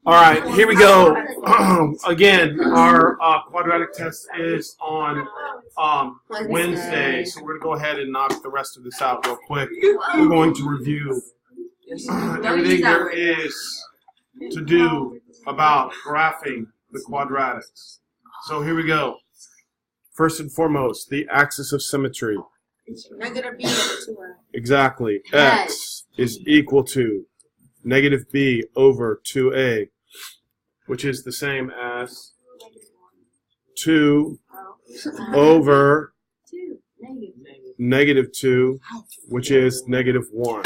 All right, here we go. Again, our quadratic test is on Wednesday, so we're going to go ahead and knock the rest of this out real quick. We're going to review everything there is to do about graphing the quadratics. So here we go. First and foremost, the axis of symmetry. Negative b over 2a. Exactly. X is equal to negative b over 2a, which is the same as 2 over negative 2, which is negative 1.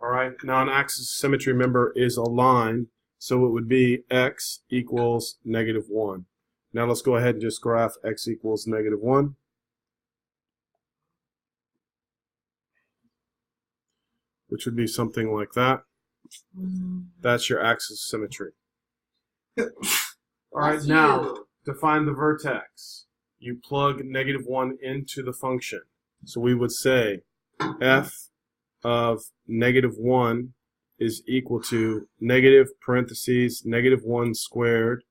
All right. Now, an axis of symmetry, remember, is a line, so it would be x equals negative 1. Now, let's go ahead and just graph x equals negative 1. Which would be something like that. That's your axis of symmetry. All right, now, to find the vertex, you plug negative 1 into the function. So we would say f of negative 1 is equal to negative parentheses negative 1 squared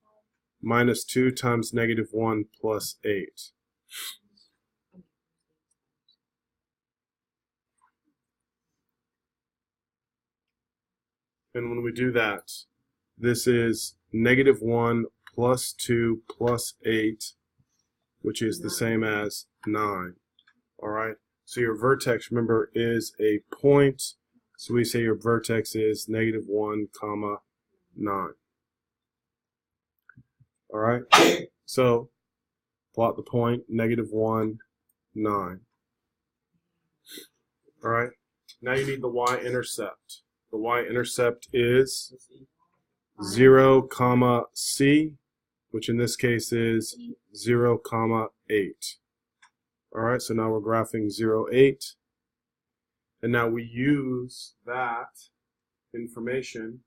minus 2 times negative 1 plus 8. And when we do that, this is negative 1 plus 2 plus 8, which is the same as 9. All right? So your vertex, remember, is a point. So we say your vertex is negative 1, comma 9. All right? So plot the point, negative 1, 9. All right? Now you need the y-intercept. The y-intercept is 0, comma c, which in this case is 0, comma 8. All right, so now we're graphing 0, 8. And now we use that information,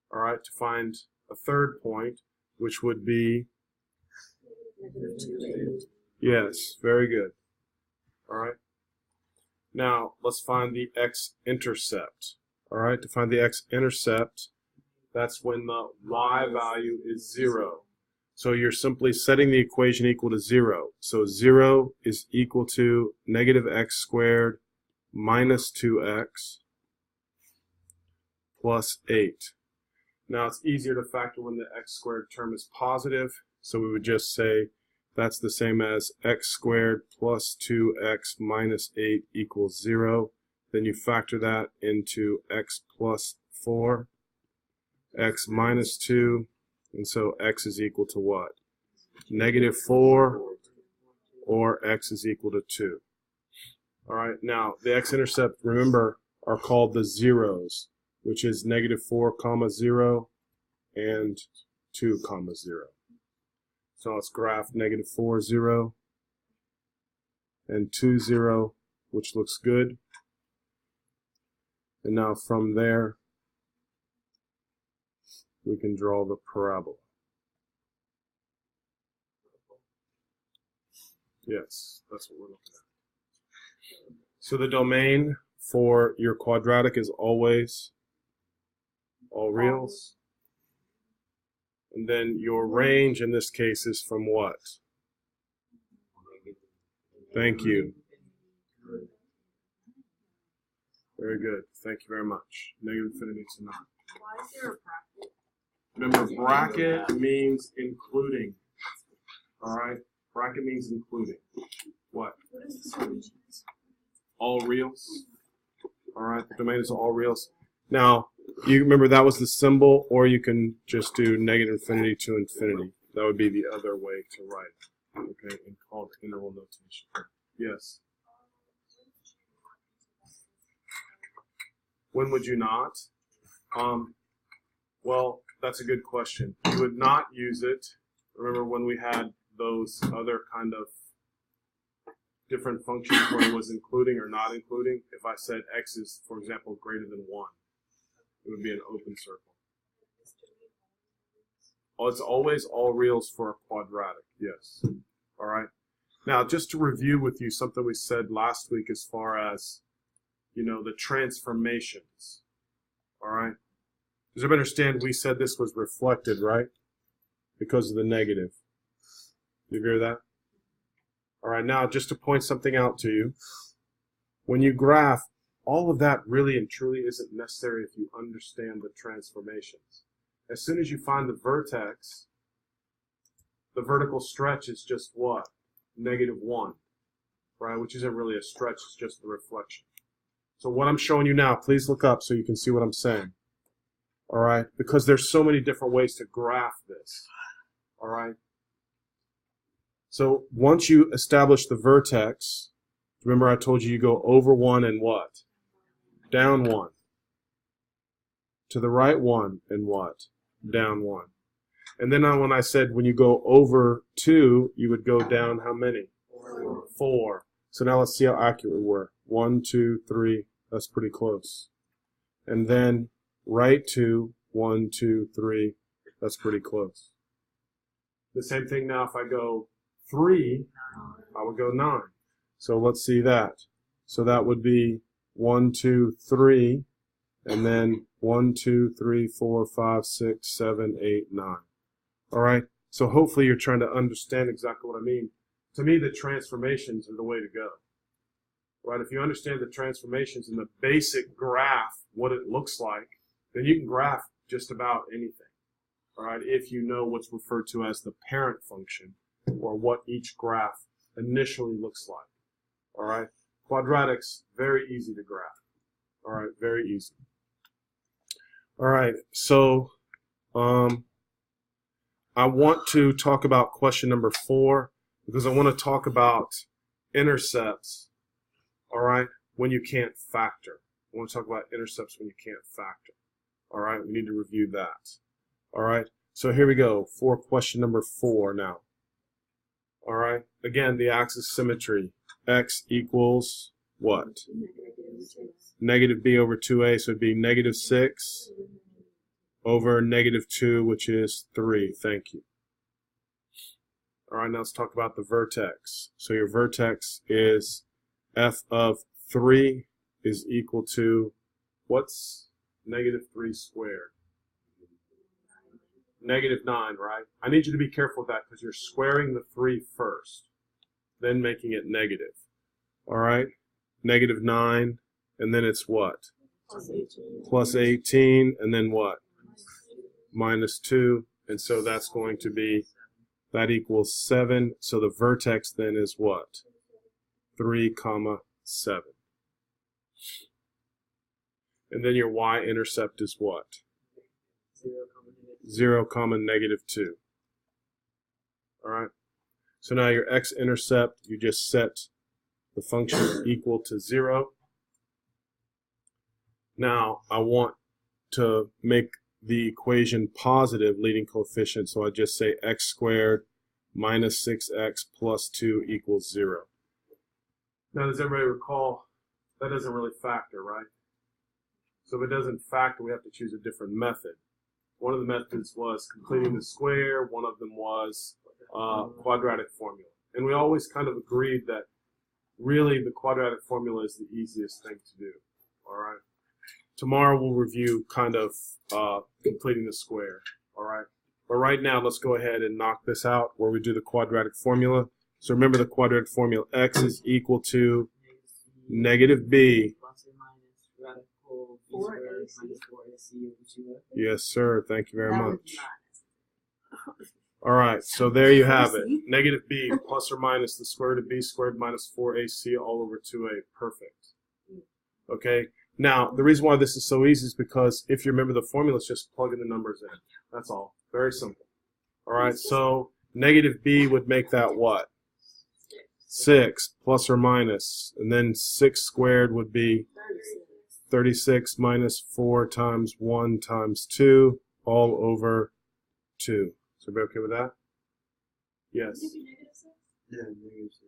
all right, to find a third point, which would be, yes, very good. All right. Now, let's find the X Intercept. All right, to find the X Intercept, that's when the y value is 0. So you're simply setting the equation equal to 0. So 0 is equal to negative x squared minus 2x plus 8. Now it's easier to factor when the x squared term is positive, so we would just say that's the same as x squared plus 2x minus 8 equals 0. Then you factor that into x plus 4, x minus 2, and so x is equal to what? Negative 4, or x is equal to 2. All right, now the x-intercept, remember, are called the zeros, which is negative 4, comma 0, and 2, comma 0. So let's graph negative 4, 0, and 2, 0, which looks good. And now from there, we can draw the parabola. Yes, that's what we're looking at. So the domain for your quadratic is always all reals. And then your range in this case is from what? Thank you. Very good. Thank you very much. Negative infinity to 9. Why is there a bracket? Remember, bracket means including. All right? Bracket means including. What? What is this range? All reals. All right? The domain is all reals. Now, you remember that was the symbol, or you can just do negative infinity to infinity. That would be the other way to write. Okay? And called interval notation. Yes. When would you not? Well, that's a good question. You would not use it. Remember when we had those other kind of different functions where it was including or not including? If I said x is, for example, greater than 1, it would be an open circle. Oh, it's always all reals for a quadratic, yes. All right. Now, just to review with you something we said last week as far as, the transformations. All right. Does everybody understand we said this was reflected, right? Because of the negative. You agree with that? All right, now just to point something out to you, when you graph, all of that really and truly isn't necessary if you understand the transformations. As soon as you find the vertex, the vertical stretch is just what? -1, right? Which isn't really a stretch, it's just the reflection. So what I'm showing you now, please look up so you can see what I'm saying. All right? Because there's so many different ways to graph this. All right? So once you establish the vertex, remember I told you you go over 1 and what? Down 1. To the right 1 and what? Down 1. And then when I said when you go over 2, you would go down how many? 4. So now let's see how accurate we were. 1, 2, 3. That's pretty close. And then right 2, 1, 2, 3. That's pretty close. The same thing now if I go 3, I would go 9. So let's see that. So that would be 1, 2, 3, and then 1, 2, 3, 4, 5, 6, 7, 8, 9. All right? So hopefully you're trying to understand exactly what I mean. To me, the transformations are the way to go. Right? If you understand the transformations and the basic graph, what it looks like, then you can graph just about anything. All right? If you know what's referred to as the parent function, or what each graph initially looks like. All right? Quadratics, very easy to graph. All right? Very easy. All right, so I want to talk about question number 4 because I want to talk about intercepts, all right, when you can't factor. I want to talk about intercepts when you can't factor. All right, we need to review that. All right, so here we go for question number 4 now. All right, again, the axis symmetry. X equals what? Negative b over 2a, so it'd be -6 over -2, which is 3. Thank you. All right, now let's talk about the vertex. So your vertex is f of 3 is equal to, what's -3 squared? -9, right? I need you to be careful with that because you're squaring the 3 first, then making it negative. All right? -9, and then it's what? Plus 18, and then what? -2, and so that's going to be, that equals 7. So the vertex then is what? 3, 7. And then your y-intercept is what? 0, -2. All right? So now your x-intercept, you just set the function equal to 0. Now, I want to make the equation positive leading coefficient, so I just say x squared minus 6x plus 2 equals 0. Now, does everybody recall, that doesn't really factor, right? So if it doesn't factor, we have to choose a different method. One of the methods was completing the square. One of them was quadratic formula. And we always kind of agreed that really the quadratic formula is the easiest thing to do. All right. Tomorrow we'll review kind of completing the square. All right. But right now, let's go ahead and knock this out where we do the quadratic formula. So remember the quadratic formula. X is equal to -b. Yes, sir. Thank you very much. All right, so there you have it. -b plus or minus the square root of b squared minus 4ac all over 2a. Perfect. Okay, now the reason why this is so easy is because if you remember the formula, it's just plugging the numbers in. That's all. Very simple. All right, so -b would make that what? 6 plus or minus, and then 6 squared would be 36 minus 4 times 1 times 2 all over 2. So everybody okay with that? Yes. Yeah, -6.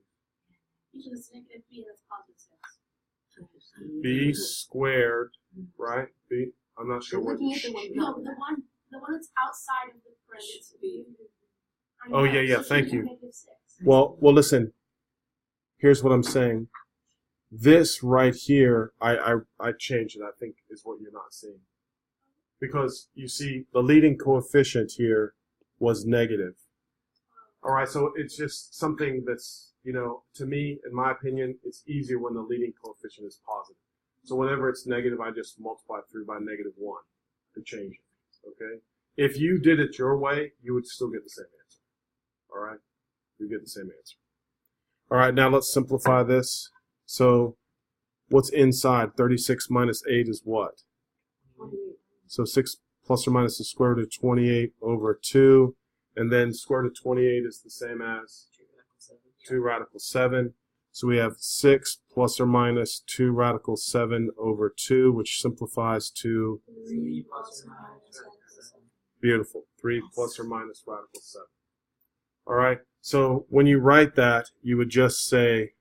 Usually it's -b, that's +6. B squared, right? B. I'm not sure what. No, the one that's outside of the parentheses. Oh yeah. Thank you. Well, listen. Here's what I'm saying. This right here, I changed it. I think is what you're not seeing. because you see the leading coefficient here was negative. All right, so it's just something that's, you know, to me, in my opinion, it's easier when the leading coefficient is positive. So whenever it's negative, I just multiply through by -1 to change it, okay? If you did it your way, you would still get the same answer, all right? You get the same answer. All right, now let's simplify this. So what's inside? 36 minus 8 is what? 28. So 6 plus or minus the square root of 28 over 2. And then square root of 28 is the same as 2 radical 7. So we have 6 plus or minus 2 radical 7 over 2, which simplifies to 3 plus or minus radical 7. beautiful, 3 plus or minus radical 7. All right, so when you write that, you would just say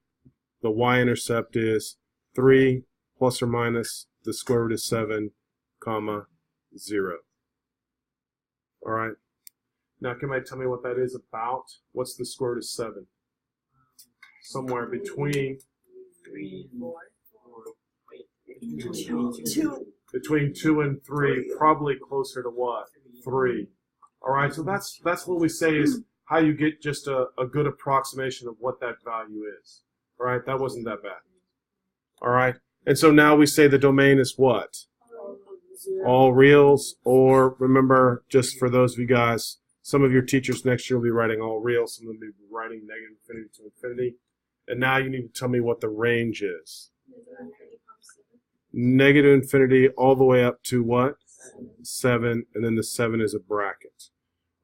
the y-intercept is 3 plus or minus the square root of 7, comma, 0. All right. Now, can I tell me what that is about? What's the square root of 7? Somewhere between 3 and 4. between 2 and 3, probably closer to what? 3. All right, so that's what we say is how you get just a good approximation of what that value is. All right, that wasn't that bad. All right, and so now we say the domain is what? All reals, or remember, just for those of you guys, some of your teachers next year will be writing all real, some of them will be writing negative infinity to infinity. And now you need to tell me what the range is. Negative infinity all the way up to what? 7, and then the 7 is a bracket.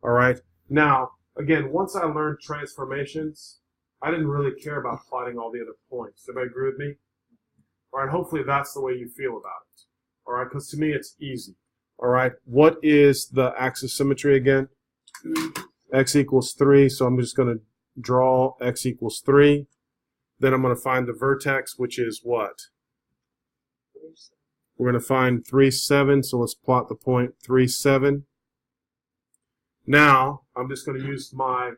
All right. Now, again, once I learned transformations, I didn't really care about plotting all the other points. Everybody agree with me? All right. Hopefully that's the way you feel about it. All right. Because to me, it's easy. All right. What is the axis symmetry again? X equals 3. So I'm just going to draw x equals 3. Then I'm going to find the vertex, which is what? We're going to find 3, 7. So let's plot the point 3, 7. Now, I'm just going to use my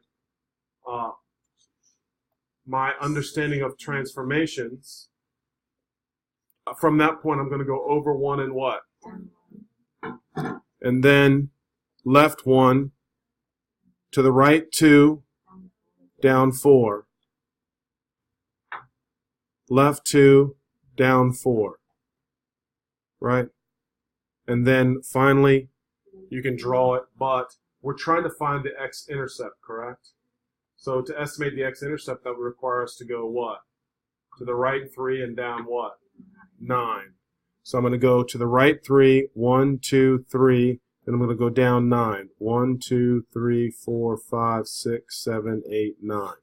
my understanding of transformations. From that point, I'm going to go over 1 and what? And then left 1, to the right 2, down 4. Left 2, down 4. Right? And then finally, you can draw it, but we're trying to find the X intercept, correct? So to estimate the X intercept, that would require us to go what? To the right 3 and down what? 9. So I'm going to go to the right 3, 1, 2, 3, then I'm going to go down 9. 1, 2, 3, 4, 5, 6, 7, 8, 9. All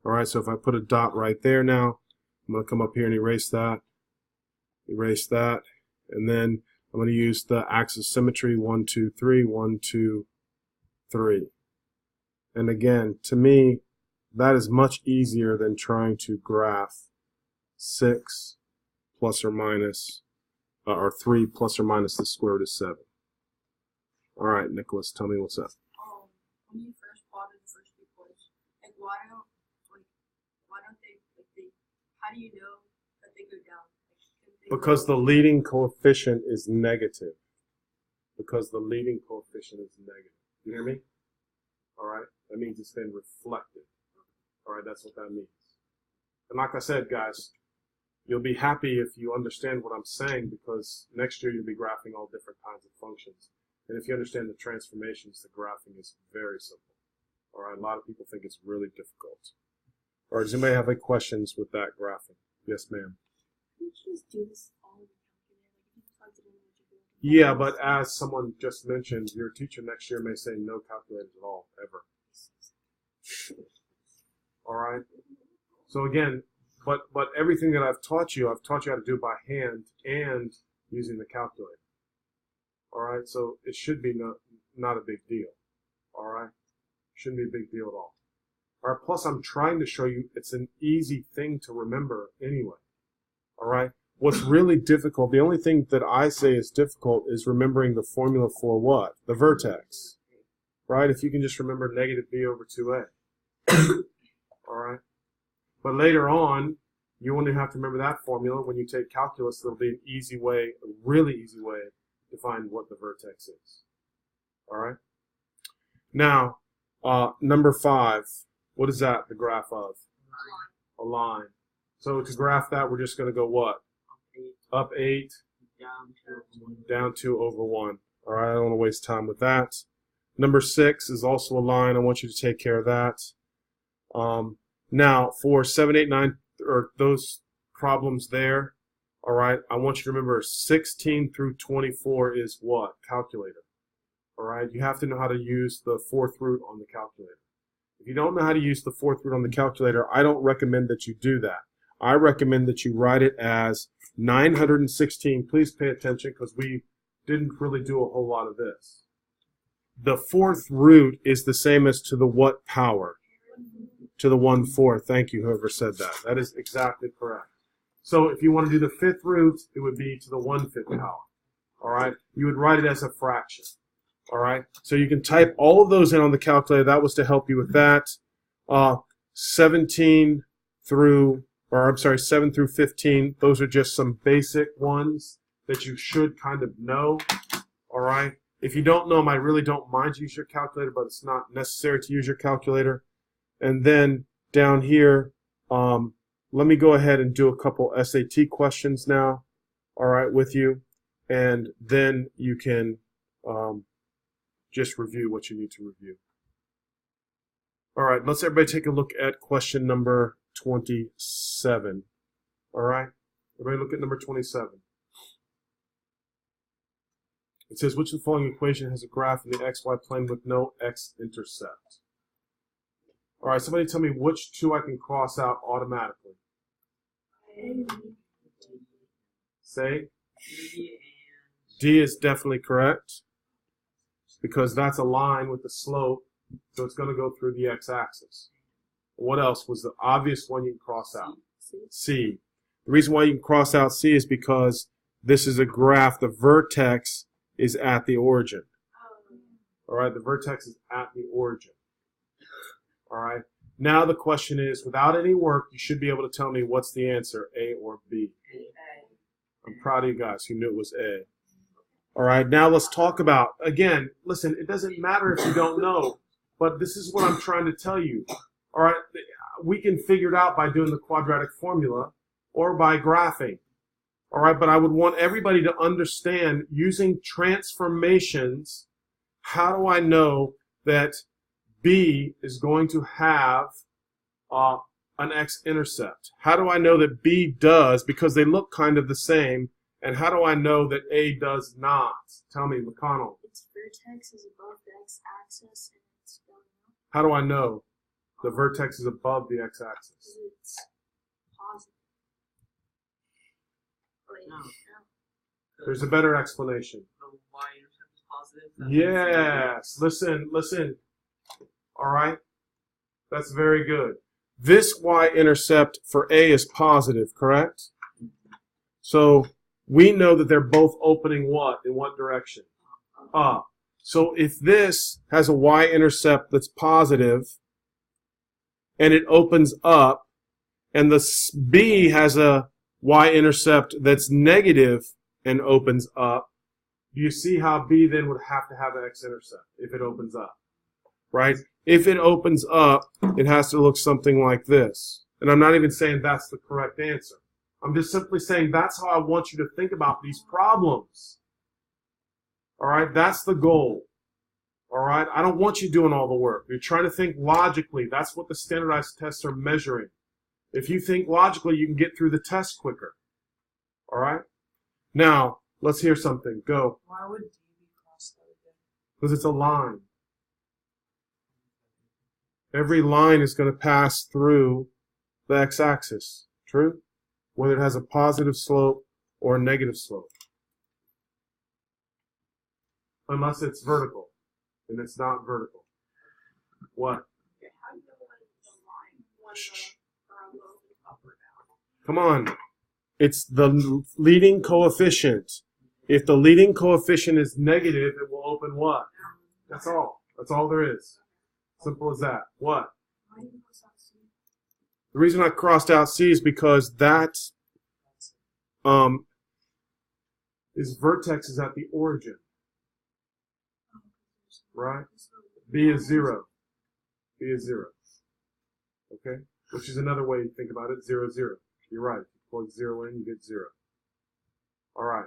right, so if I put a dot right there now, I'm going to come up here and erase that, and then I'm going to use the axis symmetry 1, 2, 3, 1, 2, 3. And again, to me, that is much easier than trying to graph 6 plus or minus, or 3 plus or minus the square root of 7. All right, Nicholas, tell me what's up. When you first plotted the first 2 points, like why don't they how do you know that they go down? Because the leading coefficient is negative. Because the leading coefficient is negative. You hear me? All right? That means it's been reflected. All right? That's what that means. And like I said, guys, you'll be happy if you understand what I'm saying, because next year you'll be graphing all different kinds of functions. And if you understand the transformations, the graphing is very simple. All right? A lot of people think it's really difficult. All right, does anybody have any questions with that graphing? Yes, ma'am. You just do this all in the calculator. Yeah, but as someone just mentioned, your teacher next year may say no calculators at all, ever. All right? So again, but everything that I've taught you how to do by hand and using the calculator. All right? So it should be not a big deal. All right? Shouldn't be a big deal at all. All right? Plus, I'm trying to show you it's an easy thing to remember anyway. All right? What's really difficult, the only thing that I say is difficult is remembering the formula for what? The vertex. Right? If you can just remember negative b over 2a. All right? But later on, you only have to remember that formula. When you take calculus, there'll be an easy way, a really easy way to find what the vertex is. All right? Now, number 5, what is that the graph of? A line. So to graph that, we're just going to go what? Up 8, down 2 over 1. All right, I don't want to waste time with that. Number 6 is also a line. I want you to take care of that. Now, for 7, 8, 9, or those problems there, all right, I want you to remember 16 through 24 is what? Calculator. All right, you have to know how to use the fourth root on the calculator. If you don't know how to use the fourth root on the calculator, I don't recommend that you do that. I recommend that you write it as 916. Please pay attention because we didn't really do a whole lot of this. The fourth root is the same as to the what power? To the 1/4. Thank you, whoever said that. That is exactly correct. So if you want to do the fifth root, it would be to the 1/5 power. All right? You would write it as a fraction. All right? So you can type all of those in on the calculator. That was to help you with that. 7 through 15, those are just some basic ones that you should kind of know. All right? If you don't know them, I really don't mind you use your calculator, but it's not necessary to use your calculator. And then down here, let me go ahead and do a couple SAT questions now, all right, with you. And then you can just review what you need to review. All right, let's everybody take a look at question number 27. All right, everybody look at number 27. It says, which of the following equation has a graph in the xy plane with no x intercept? All right, somebody tell me which two I can cross out automatically. Say? D is definitely correct because that's a line with the slope, so it's going to go through the x-axis. What else was the obvious one you can cross out? C. The reason why you can cross out C is because this is a graph. The vertex is at the origin. All right, the vertex is at the origin. All right. Now the question is, without any work, you should be able to tell me what's the answer, A or B. I'm proud of you guys who knew it was A. All right. Now let's talk about, again, listen, it doesn't matter if you don't know, but this is what I'm trying to tell you. All right. We can figure it out by doing the quadratic formula or by graphing. All right. But I would want everybody to understand using transformations, how do I know that B is going to have an X intercept? How do I know that B does? Because they look kind of the same. And how do I know that A does not? Tell me, McConnell. Its vertex is above the x-axis and it's going up. How do I know the vertex is above the x-axis? It's positive. Wait, no. There's a better explanation. The y-intercept is positive? Yes. Listen. All right. That's very good. This y-intercept for A is positive, correct? So we know that they're both opening what? In what direction? Up. So if this has a y-intercept that's positive and it opens up, and the B has a y-intercept that's negative and opens up, do you see how B then would have to have an x-intercept if it opens up? Right? If it opens up, it has to look something like this. And I'm not even saying that's the correct answer. I'm just simply saying that's how I want you to think about these problems. All right? That's the goal. All right? I don't want you doing all the work. You're trying to think logically. That's what the standardized tests are measuring. If you think logically, you can get through the test quicker. All right? Now, let's hear something. Go. Why would D be crossed out again? Because it's a line. Every line is going to pass through the x-axis. True? Whether it has a positive slope or a negative slope. Unless it's vertical. And it's not vertical. What? How do you know when the line was up or down? Come on. It's the leading coefficient. If the leading coefficient is negative, it will open what? That's all. That's all there is. Simple as that. What? The reason I crossed out C is because that is vertex is at the origin. Right? B is 0. B is 0. Okay? Which is another way to think about it, 0, 0. You're right. You plug 0 in, you get 0. All right.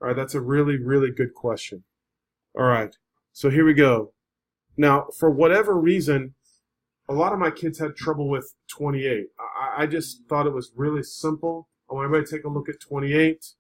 All right, that's a really, really good question. All right, so here we go. Now, for whatever reason, a lot of my kids had trouble with 28. I just thought it was really simple. I want everybody to take a look at 28.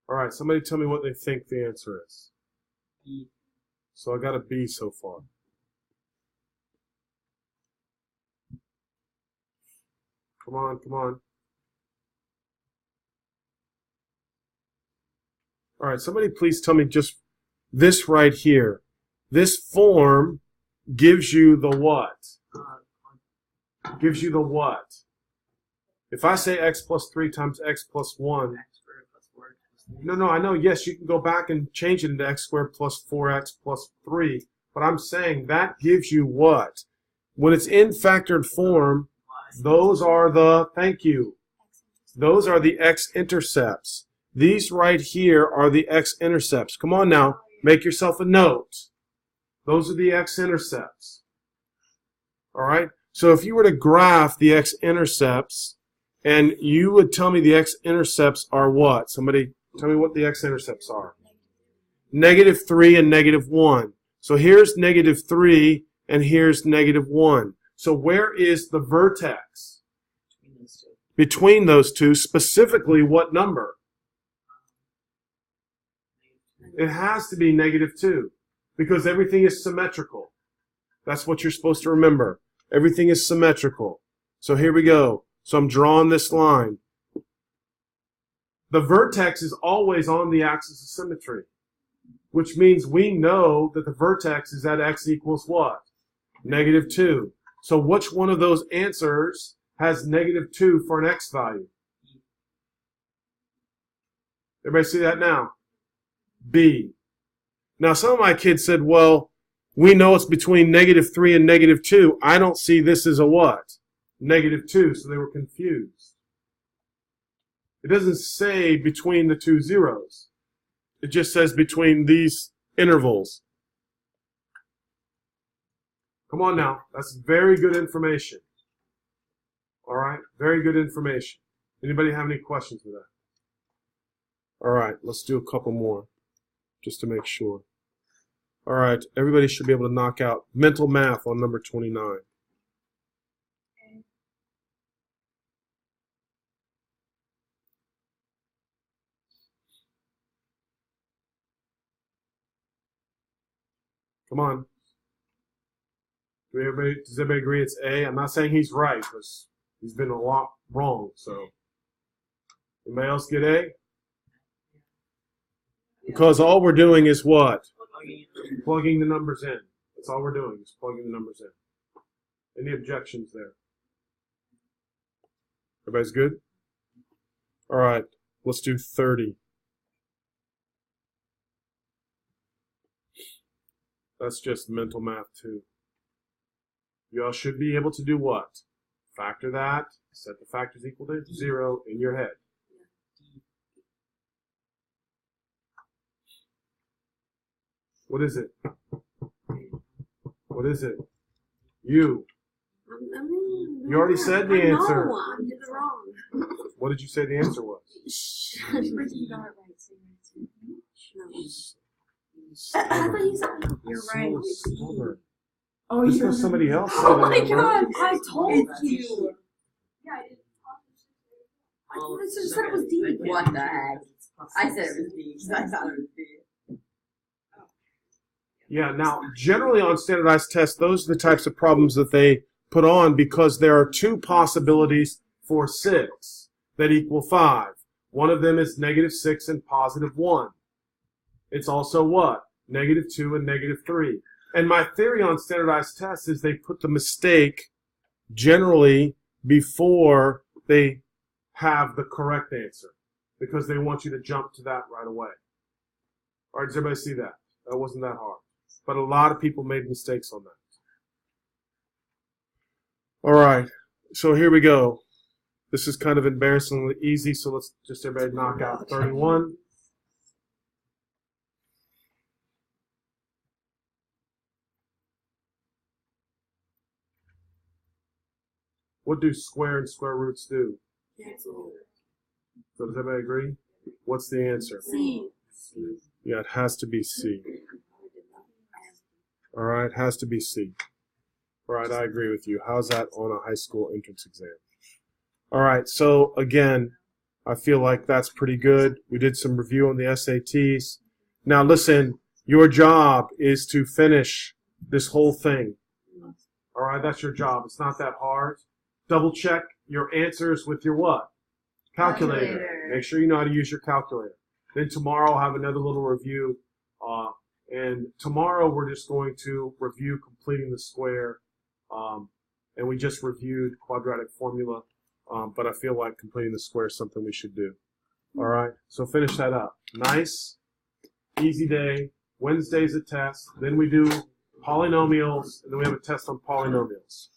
All right, somebody tell me what they think the answer is. E. So I got a B so far. Come on, come on. All right, somebody please tell me just this right here. This form gives you the what? Gives you the what? If I say x plus 3 times x plus 1, no, I know, yes, you can go back and change it into x squared plus 4x plus 3, but I'm saying that gives you what? When it's in factored form, those are the, thank you, those are the X intercepts. These right here are the X intercepts. Come on now, make yourself a note. Those are the X intercepts. All right? So if you were to graph the X intercepts, and you would tell me the X intercepts are what? Somebody tell me what the X intercepts are. -3 and -1. So here's -3 and here's -1. So where is the vertex? Between those two, specifically what number? It has to be -2 because everything is symmetrical. That's what you're supposed to remember. Everything is symmetrical. So here we go. So I'm drawing this line. The vertex is always on the axis of symmetry, which means we know that the vertex is at x equals what? -2. So which one of those answers has -2 for an x value? Everybody see that now? B. Now some of my kids said, well, we know it's between -3 and -2. I don't see this as a what? -2, so they were confused. It doesn't say between the two zeros. It just says between these intervals. Come on now. That's very good information. All right? Very good information. Anybody have any questions with that? All right. Let's do a couple more just to make sure. All right. Everybody should be able to knock out mental math on number 29. Come on. Does everybody agree it's A? I'm not saying he's right because he's been a lot wrong. So, anybody else get A? Because all we're doing is what? Plugging the numbers in. That's all we're doing is plugging the numbers in. Any objections there? Everybody's good? All right. Let's do 30. That's just mental math too. You all should be able to do what? Factor that, set the factors equal to 0 in your head. What is it? What is it? You. You already said the answer. No, I did it wrong. What did you say the answer was? You got it right. I thought you said you're right. Oh, just because somebody else said Oh my it. god, I told you. Yeah, I did. I just said it was D. What the heck? I said it was D because I thought it was D. Yeah, now, generally on standardized tests, those are the types of problems that they put on because there are two possibilities for 6 that equal 5. One of them is -6 and +1. It's also what? -2 and -3. And my theory on standardized tests is they put the mistake generally before they have the correct answer because they want you to jump to that right away. All right, does everybody see that? That wasn't that hard. But a lot of people made mistakes on that. All right, so here we go. This is kind of embarrassingly easy, so let's just everybody knock out 31. What do square and square roots do? Cancel. So does everybody agree? What's the answer? C. Yeah, it has to be C. All right, it has to be C. All right, I agree with you. How's that on a high school entrance exam? All right, so again, I feel like that's pretty good. We did some review on the SATs. Now listen, your job is to finish this whole thing. All right, that's your job. It's not that hard. Double check your answers with your what? Calculator. Make sure you know how to use your calculator. Then tomorrow I'll have another little review. And tomorrow we're just going to review completing the square. And we just reviewed quadratic formula. But I feel like completing the square is something we should do. All right, so finish that up. Nice, easy day. Wednesday's a test. Then we do polynomials, and then we have a test on polynomials.